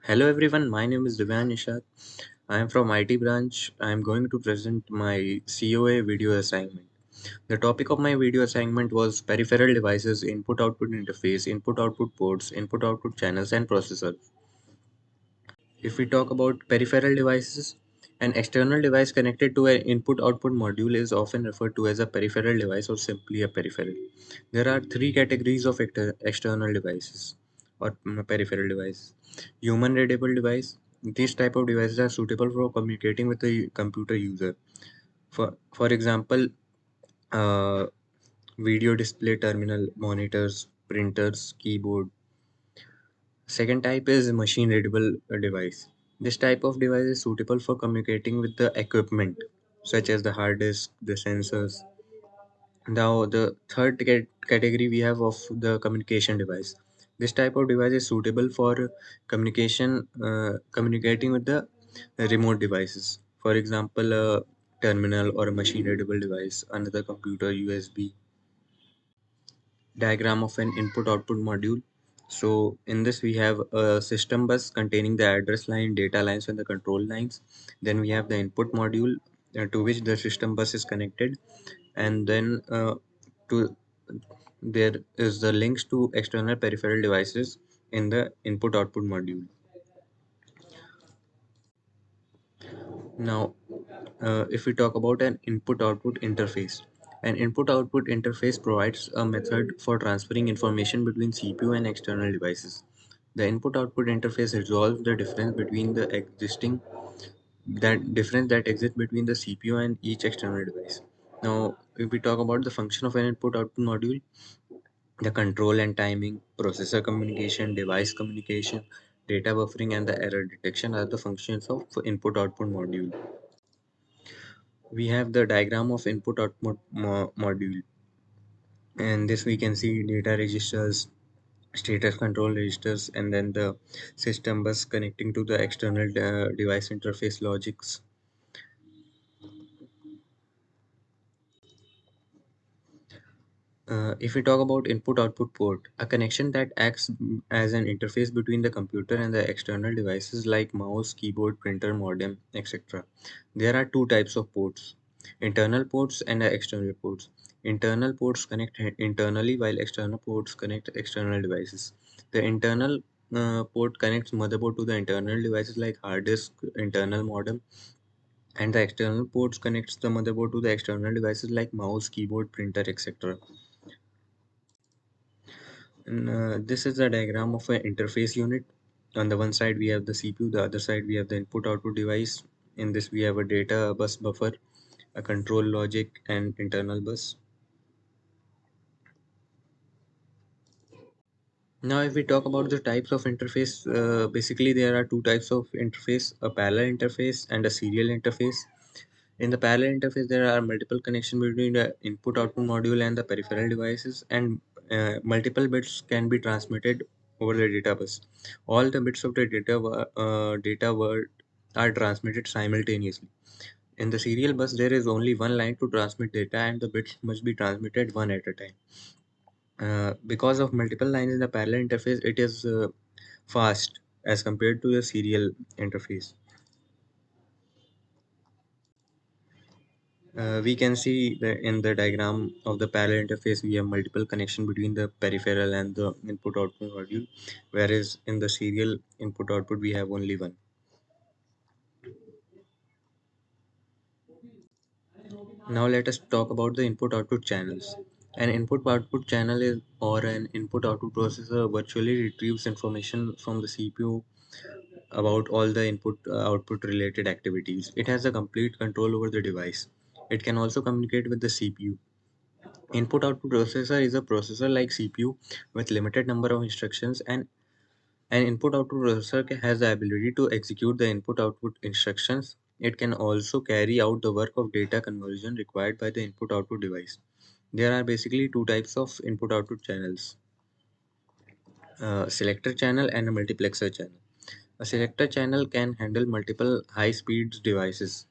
Hello everyone, my name is Divyansh. I am from IT branch. I am going to present my COA video assignment. The topic of my video assignment was peripheral devices, input output interface, input output ports, input output channels, and processors. If we talk about peripheral devices, an external device connected to an input output module is often referred to as a peripheral device or simply a peripheral. There are three categories of external devices or peripheral devices. Human readable device. These type of devices are suitable for communicating with the computer user. For example, uh, video display terminal, monitors, printers, keyboard. Second type is machine readable device. This type of device is suitable for communicating with the equipment such as the hard disk, the sensors. Now the third category we have of the communication device. This type of device is suitable for communicating with the remote devices. For example, a terminal or a machine readable device, another computer, USB. Diagram of an input output module. So in this we have a system bus containing the address line, data lines, and the control lines. Then we have the input module to which the system bus is connected, and then to there is the links to external peripheral devices in the input output module. Now, if we talk about an input output interface, an input output interface provides a method for transferring information between CPU and external devices. The input output interface resolves the difference that exists between the CPU and each external device. Now, if we talk about the function of an input output module, the control and timing, processor communication, device communication, data buffering, and the error detection are the functions of input output module. We have the diagram of input output module, and this we can see data registers, status control registers, and then the system bus connecting to the external device interface logics. If we talk about input output port, a connection that acts as an interface between the computer and the external devices like mouse, keyboard, printer, modem, etc. There are two types of ports: internal ports and external ports. Internal ports connect internally while external ports connect external devices. The internal port connects motherboard to the internal devices like hard disk, internal modem, and the external ports connects the motherboard to the external devices like mouse, keyboard, printer, etc. And this is the diagram of an interface unit. On the one side we have the CPU, the other side we have the input output device. In this we have a data bus buffer, a control logic, and internal bus. Now if we talk about the types of interface, basically there are two types of interface: a parallel interface and a serial interface. In the parallel interface, there are multiple connections between the input output module and the peripheral devices, and multiple bits can be transmitted over the data bus. All the bits of the data word are transmitted simultaneously. In the serial bus, there is only one line to transmit data, and the bits must be transmitted one at a time. Because of multiple lines in the parallel interface, it is fast as compared to the serial interface. We can see that in the diagram of the parallel interface, we have multiple connection between the peripheral and the input output module, whereas in the serial input output, we have only one. Now let us talk about the input output channels. An input output channel is or an input output processor virtually retrieves information from the CPU about all the input output related activities. It has a complete control over the device. It can also communicate with the CPU. Input output processor is a processor like CPU with limited number of instructions, and an input output processor has the ability to execute the input output instructions. It can also carry out the work of data conversion required by the input output device. There are basically two types of input output channels: selector channel and a multiplexer channel. A selector channel can handle multiple high speed devices.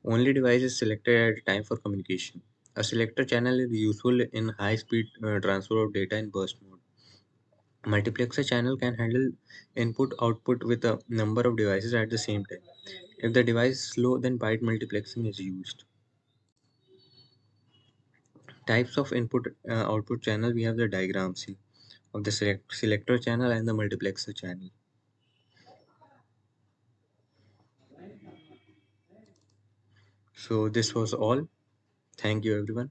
Only device is selected at a time for communication. A selector channel is useful in high speed transfer of data in burst mode. Multiplexer channel can handle input output with a number of devices at the same time. If the device is slow, then byte multiplexing is used. Types of input output channel, we have the diagrams here of the selector channel and the multiplexer channel. So this was all. Thank you everyone.